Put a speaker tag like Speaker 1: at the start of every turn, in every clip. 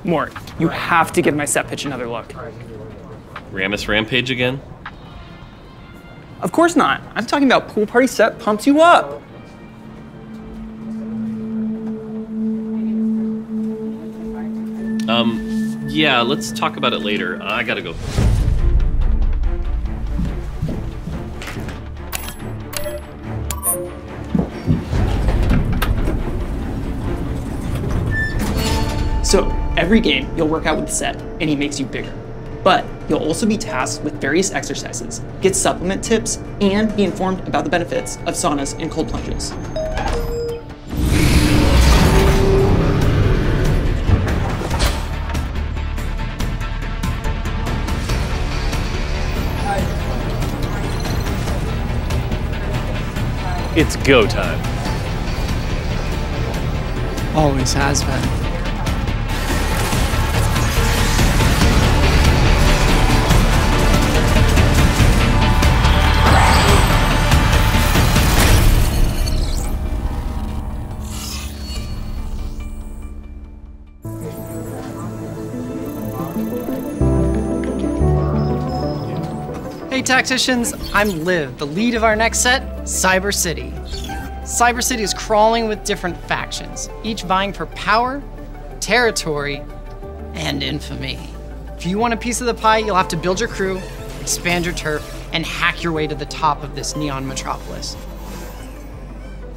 Speaker 1: Mort, you have to give my set pitch another look.
Speaker 2: Rammus Rampage again?
Speaker 1: Of course not. I'm talking about Pool Party Set pumps you up.
Speaker 2: Yeah, let's talk about it later. I gotta go.
Speaker 1: So every game, you'll work out with the set, and he makes you bigger. But you'll also be tasked with various exercises, get supplement tips, and be informed about the benefits of saunas and cold plunges.
Speaker 3: It's go time.
Speaker 1: Always has been.
Speaker 4: Hey Tacticians, I'm Liv, the lead of our next set, Cyber City. Cyber City is crawling with different factions, each vying for power, territory, and infamy. If you want a piece of the pie, you'll have to build your crew, expand your turf, and hack your way to the top of this neon metropolis.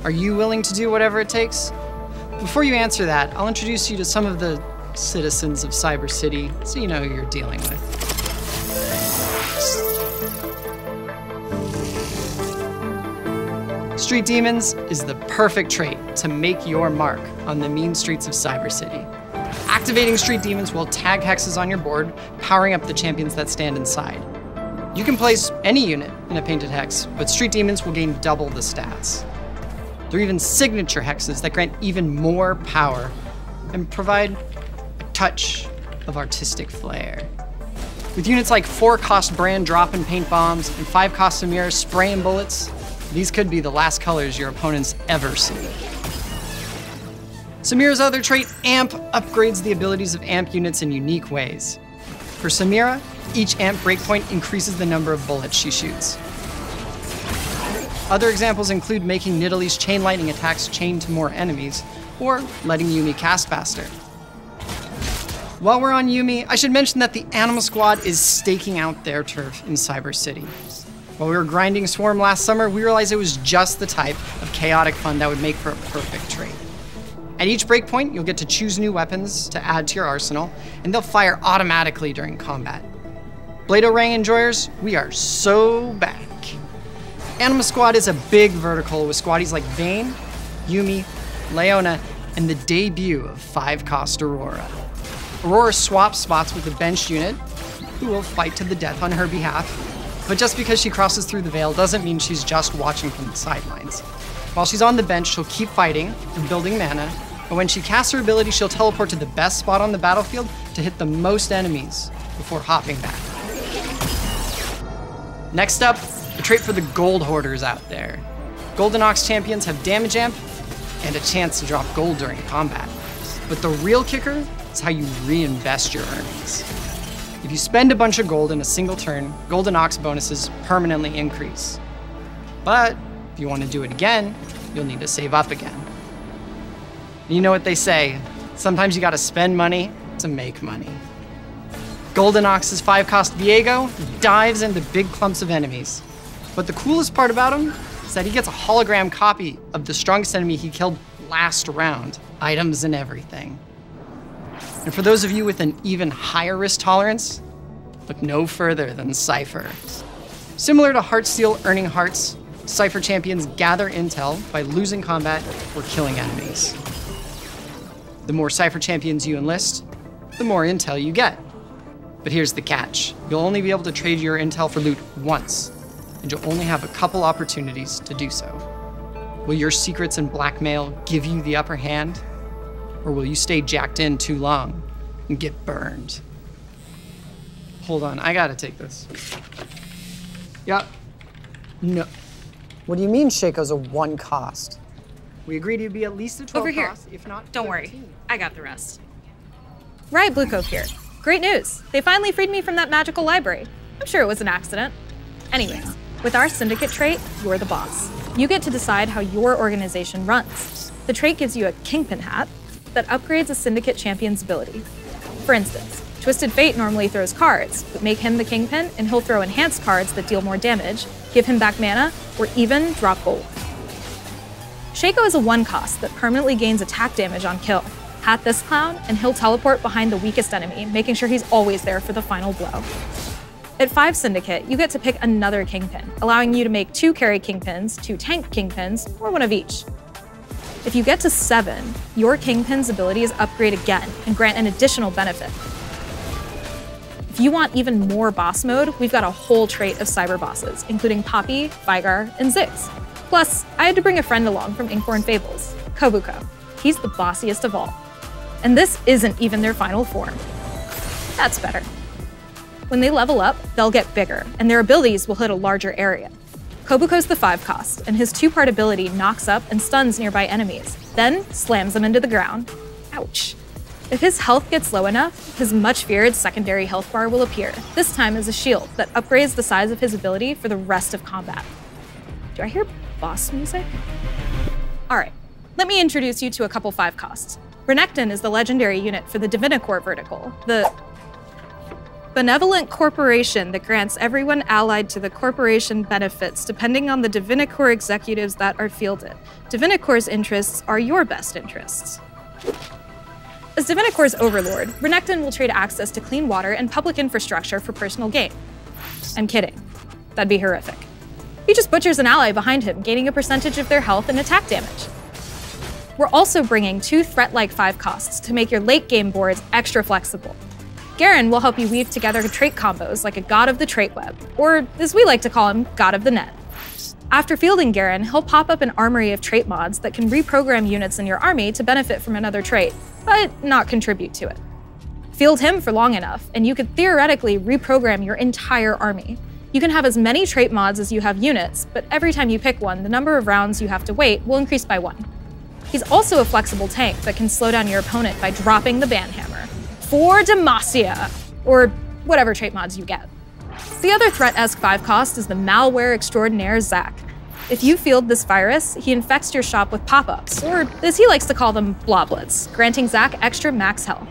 Speaker 4: Are you willing to do whatever it takes? Before you answer that, I'll introduce you to some of the citizens of Cyber City so you know who you're dealing with. Street Demons is the perfect trait to make your mark on the mean streets of Cyber City. Activating Street Demons will tag hexes on your board, powering up the champions that stand inside. You can place any unit in a painted hex, but Street Demons will gain double the stats. There are even signature hexes that grant even more power and provide a touch of artistic flair. With units like 4-cost Brand drop and paint bombs and 5-cost Samira spray and bullets, these could be the last colors your opponents ever see. Samira's other trait, Amp, upgrades the abilities of Amp units in unique ways. For Samira, each Amp breakpoint increases the number of bullets she shoots. Other examples include making Nidalee's chain lightning attacks chain to more enemies, or letting Yuumi cast faster. While we're on Yuumi, I should mention that the Animal Squad is staking out their turf in Cyber City. While we were grinding Swarm last summer, we realized it was just the type of chaotic fun that would make for a perfect trait. At each breakpoint, you'll get to choose new weapons to add to your arsenal, and they'll fire automatically during combat. Blade-O-Rang enjoyers, we are so back. Anima Squad is a big vertical with squaddies like Vayne, Yuumi, Leona, and the debut of 5-cost Aurora. Aurora swaps spots with a benched unit, who will fight to the death on her behalf. But just because she crosses through the veil doesn't mean she's just watching from the sidelines. While she's on the bench, she'll keep fighting and building mana, but when she casts her ability, she'll teleport to the best spot on the battlefield to hit the most enemies before hopping back. Next up, a trait for the gold hoarders out there. Golden Ox champions have damage amp and a chance to drop gold during combat. But the real kicker is how you reinvest your earnings. If you spend a bunch of gold in a single turn, Golden Ox bonuses permanently increase. But if you want to do it again, you'll need to save up again. And you know what they say, sometimes you gotta spend money to make money. Golden Ox's 5-cost Viego dives into big clumps of enemies. But the coolest part about him is that he gets a hologram copy of the strongest enemy he killed last round, items and everything. And for those of you with an even higher risk tolerance, look no further than Cypher. Similar to Heartsteel earning hearts, Cypher champions gather intel by losing combat or killing enemies. The more Cypher champions you enlist, the more intel you get. But here's the catch. You'll only be able to trade your intel for loot once, and you'll only have a couple opportunities to do so. Will your secrets and blackmail give you the upper hand? Or will you stay jacked in too long and get burned? Hold on, I gotta take this. Yeah. No. What do you mean Shaco's a 1 cost? We agreed he'd be at least a 12
Speaker 5: Over here.
Speaker 4: cost, if not
Speaker 5: Don't
Speaker 4: 13.
Speaker 5: worry, I got the rest.
Speaker 3: Riot Blue Cove here. Great news! They finally freed me from that magical library. I'm sure it was an accident. Anyways, with our Syndicate trait, you're the boss. You get to decide how your organization runs. The trait gives you a Kingpin hat that upgrades a Syndicate champion's ability. For instance, Twisted Fate normally throws cards, but make him the Kingpin and he'll throw enhanced cards that deal more damage, give him back mana, or even drop gold. Shaco is a 1-cost that permanently gains attack damage on kill. Hat this clown, and he'll teleport behind the weakest enemy, making sure he's always there for the final blow. At 5 Syndicate, you get to pick another Kingpin, allowing you to make 2 carry Kingpins, 2 tank Kingpins, or one of each. If you get to 7, your Kingpin's abilities upgrade again and grant an additional benefit. If you want even more boss mode, we've got a whole trait of cyber bosses, including Poppy, Vigar, and Ziggs. Plus, I had to bring a friend along from Inkborn Fables, Kobuko. He's the bossiest of all. And this isn't even their final form. That's better. When they level up, they'll get bigger, and their abilities will hit a larger area. Kobuko's the 5-cost, and his 2-part ability knocks up and stuns nearby enemies, then slams them into the ground. Ouch. If his health gets low enough, his much-feared secondary health bar will appear, this time as a shield that upgrades the size of his ability for the rest of combat. Do I hear boss music? Alright, let me introduce you to a couple 5-costs. Renekton is the legendary unit for the Divinicore vertical, the benevolent corporation that grants everyone allied to the corporation benefits depending on the Divinicore executives that are fielded. Divinicore's interests are your best interests. As Divinicore's overlord, Renekton will trade access to clean water and public infrastructure for personal gain. I'm kidding. That'd be horrific. He just butchers an ally behind him, gaining a percentage of their health and attack damage. We're also bringing 2 threat-like 5-costs to make your late-game boards extra flexible. Garen will help you weave together trait combos like a god of the trait web, or as we like to call him, god of the net. After fielding Garen, he'll pop up an armory of trait mods that can reprogram units in your army to benefit from another trait, but not contribute to it. Field him for long enough, and you could theoretically reprogram your entire army. You can have as many trait mods as you have units, but every time you pick one, the number of rounds you have to wait will increase by 1. He's also a flexible tank that can slow down your opponent by dropping the Banhammer. For Demacia, or whatever trait mods you get. The other threat-esque 5-cost is the malware extraordinaire Zac. If you field this virus, he infects your shop with pop-ups, or as he likes to call them, bloblets, granting Zac extra max health.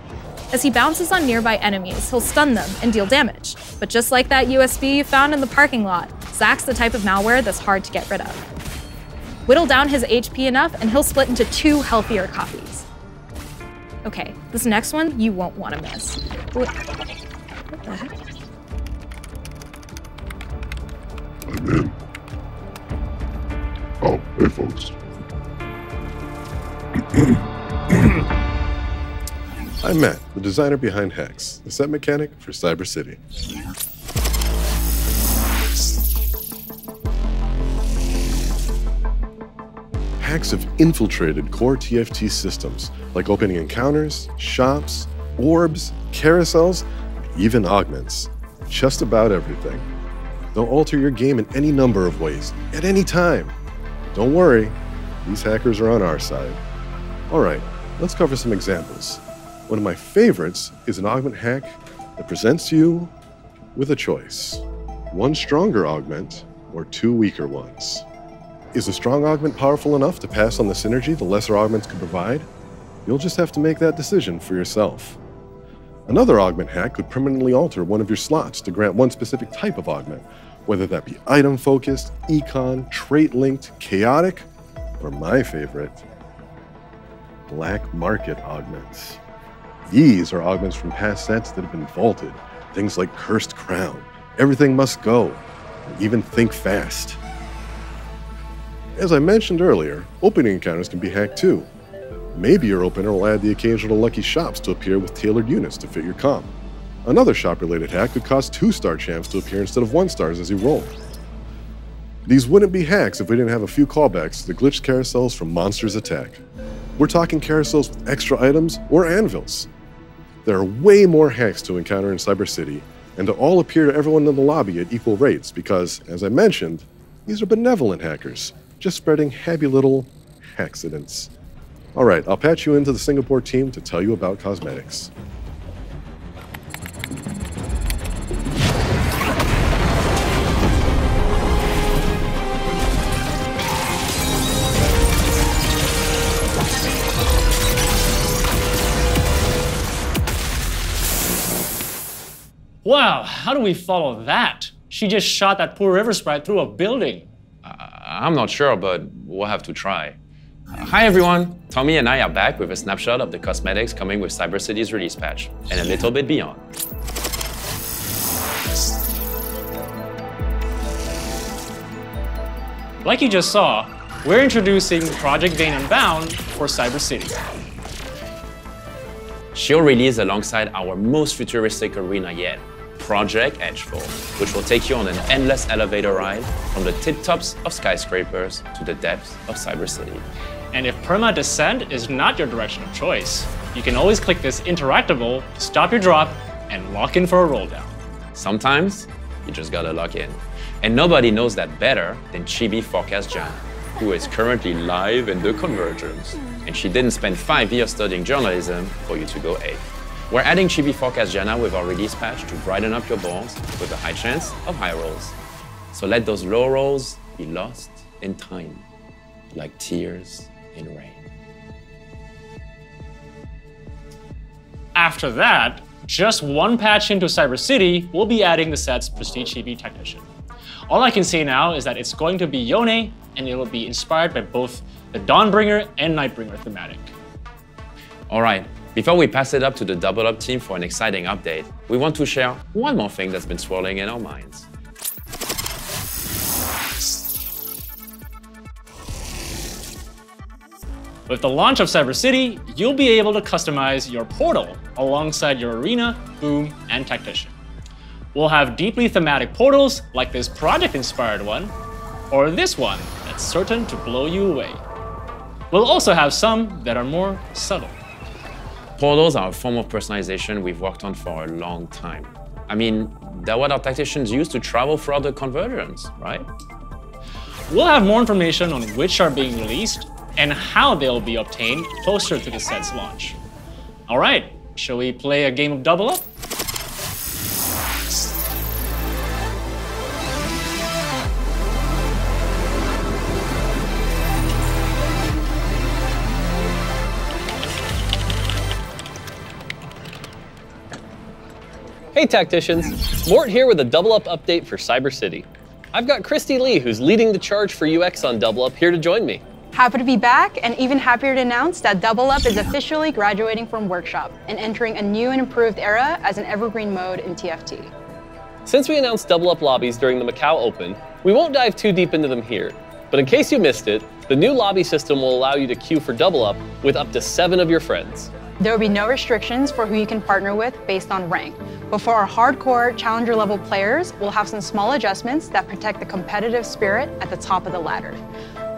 Speaker 3: As he bounces on nearby enemies, he'll stun them and deal damage. But just like that USB you found in the parking lot, Zac's the type of malware that's hard to get rid of. Whittle down his HP enough and he'll split into 2 healthier copies. Okay, this next one you won't want to miss. What the heck?
Speaker 5: I'm in. Oh, hey folks. I'm Matt, the designer behind Hex, the set mechanic for Cyber City. Hacks have infiltrated core TFT systems, like opening encounters, shops, orbs, carousels, even augments. Just about everything. They'll alter your game in any number of ways, at any time. Don't worry, these hackers are on our side. Alright, let's cover some examples. One of my favorites is an augment hack that presents you with a choice. 1 stronger augment, or 2 weaker ones. Is a strong augment powerful enough to pass on the synergy the lesser augments could provide? You'll just have to make that decision for yourself. Another augment hack could permanently alter one of your slots to grant one specific type of augment, whether that be item-focused, econ, trait-linked, chaotic, or my favorite, black market augments. These are augments from past sets that have been vaulted, things like Cursed Crown, Everything Must Go, and even Think Fast. As I mentioned earlier, opening encounters can be hacked too. Maybe your opener will add the occasional lucky shops to appear with tailored units to fit your comp. Another shop-related hack could cause 2-star champs to appear instead of 1-stars as you roll. These wouldn't be hacks if we didn't have a few callbacks to the glitched carousels from Monsters Attack. We're talking carousels with extra items or anvils. There are way more hacks to encounter in Cyber City, and to all appear to everyone in the lobby at equal rates because, as I mentioned, these are benevolent hackers, just spreading happy little accidents. Alright, I'll patch you into the Singapore team to tell you about cosmetics.
Speaker 6: Wow, how do we follow that? She just shot that poor River Sprite through a building.
Speaker 7: I'm not sure, but we'll have to try. Hi everyone, Tommy and I are back with a snapshot of the cosmetics coming with Cyber City's release patch, and a little bit beyond.
Speaker 6: Like you just saw, we're introducing Project Vane Unbound for Cyber City.
Speaker 7: She'll release alongside our most futuristic arena yet, Project Edgefall, which will take you on an endless elevator ride from the tip-tops of skyscrapers to the depths of Cyber City.
Speaker 6: And if perma descent is not your direction of choice, you can always click this interactable to stop your drop and lock in for a roll down.
Speaker 7: Sometimes, you just gotta lock in. And nobody knows that better than Chibi Forecast Jana, who is currently live in the Convergence. And she didn't spend 5 years studying journalism for you to go A. We're adding Chibi Forecast Jana with our release patch to brighten up your balls with a high chance of high rolls. So let those low rolls be lost in time, like tears in rain.
Speaker 6: After that, just one patch into Cyber City, we'll be adding the set's Prestige Chibi Technician. All I can say now is that it's going to be Yone, and it will be inspired by both the Dawnbringer and Nightbringer thematic.
Speaker 7: All right, before we pass it up to the Double Up team for an exciting update, we want to share one more thing that's been swirling in our minds.
Speaker 6: With the launch of Cyber City, you'll be able to customize your portal alongside your arena, boom, and tactician. We'll have deeply thematic portals like this project-inspired one, or this one that's certain to blow you away. We'll also have some that are more subtle.
Speaker 7: Portals are a form of personalization we've worked on for a long time. I mean, they're what our tacticians use to travel throughout the Convergence, right?
Speaker 6: We'll have more information on which are being released and how they'll be obtained closer to the set's launch. All right, shall we play a game of Double Up?
Speaker 8: Hey Tacticians, Mort here with a Double Up update for Cyber City. I've got Christy Lee, who's leading the charge for UX on Double Up, here to join me.
Speaker 9: Happy to be back, and even happier to announce that Double Up is officially graduating from Workshop and entering a new and improved era as an evergreen mode in TFT.
Speaker 8: Since we announced Double Up lobbies during the Macau Open, we won't dive too deep into them here. But in case you missed it, the new lobby system will allow you to queue for Double Up with up to 7 of your friends.
Speaker 9: There will be no restrictions for who you can partner with based on rank, but for our hardcore challenger level players, we'll have some small adjustments that protect the competitive spirit at the top of the ladder.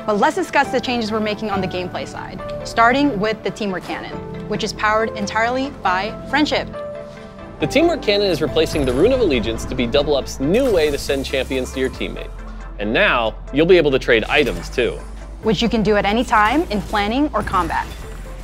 Speaker 9: But let's discuss the changes we're making on the gameplay side, starting with the Teamwork Cannon, which is powered entirely by Friendship.
Speaker 8: The Teamwork Cannon is replacing the Rune of Allegiance to be Double Up's new way to send champions to your teammate. And now, you'll be able to trade items too.
Speaker 9: Which you can do at any time in planning or combat.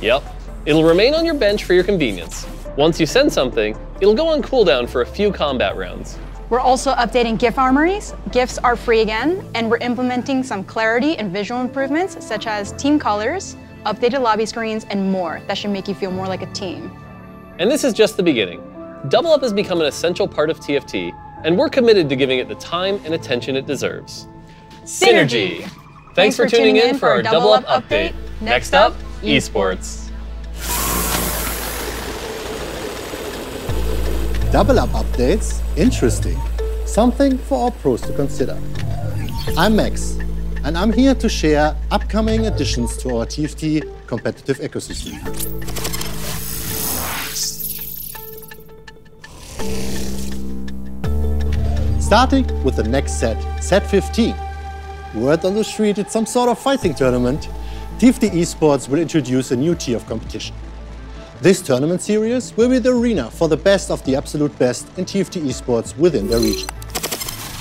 Speaker 8: Yep. It'll remain on your bench for your convenience. Once you send something, it'll go on cooldown for a few combat rounds.
Speaker 9: We're also updating GIF armories. GIFs are free again, and we're implementing some clarity and visual improvements such as team colors, updated lobby screens, and more that should make you feel more like a team.
Speaker 8: And this is just the beginning. Double Up has become an essential part of TFT, and we're committed to giving it the time and attention it deserves. Synergy! Thanks for tuning in for our Double Up update. Next up, esports.
Speaker 10: Double Up updates? Interesting. Something for our pros to consider. I'm Max, and I'm here to share upcoming additions to our TFT competitive ecosystem. Starting with the next set, Set 15. Word on the street, it's some sort of fighting tournament. TFT Esports will introduce a new tier of competition. This tournament series will be the arena for the best of the absolute best in TFT Esports within their region.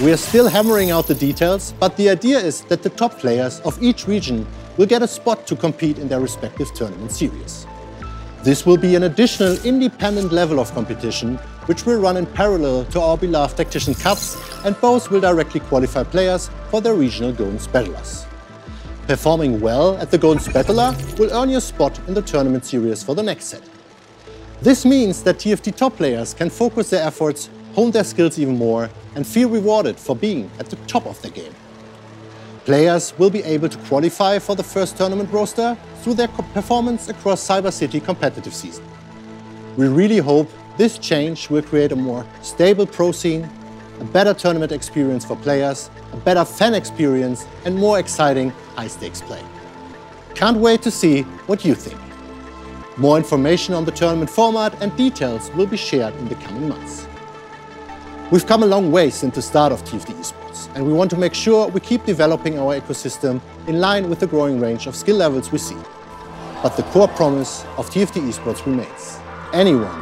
Speaker 10: We are still hammering out the details, but the idea is that the top players of each region will get a spot to compete in their respective tournament series. This will be an additional independent level of competition, which will run in parallel to our beloved Tactician Cups, and both will directly qualify players for their regional Golden Spatulars. Performing well at the Golden Spatula will earn you a spot in the tournament series for the next set. This means that TFT top players can focus their efforts hone their skills even more, and feel rewarded for being at the top of their game. Players will be able to qualify for the first tournament roster through their performance across Cyber City competitive season. We really hope this change will create a more stable pro scene, a better tournament experience for players, a better fan experience, and more exciting high-stakes play. Can't wait to see what you think. More information on the tournament format and details will be shared in the coming months. We've come a long way since the start of TFT Esports, and we want to make sure we keep developing our ecosystem in line with the growing range of skill levels we see. But the core promise of TFT Esports remains. Anyone,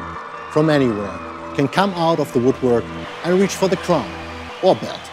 Speaker 10: from anywhere, can come out of the woodwork and reach for the crown or belt.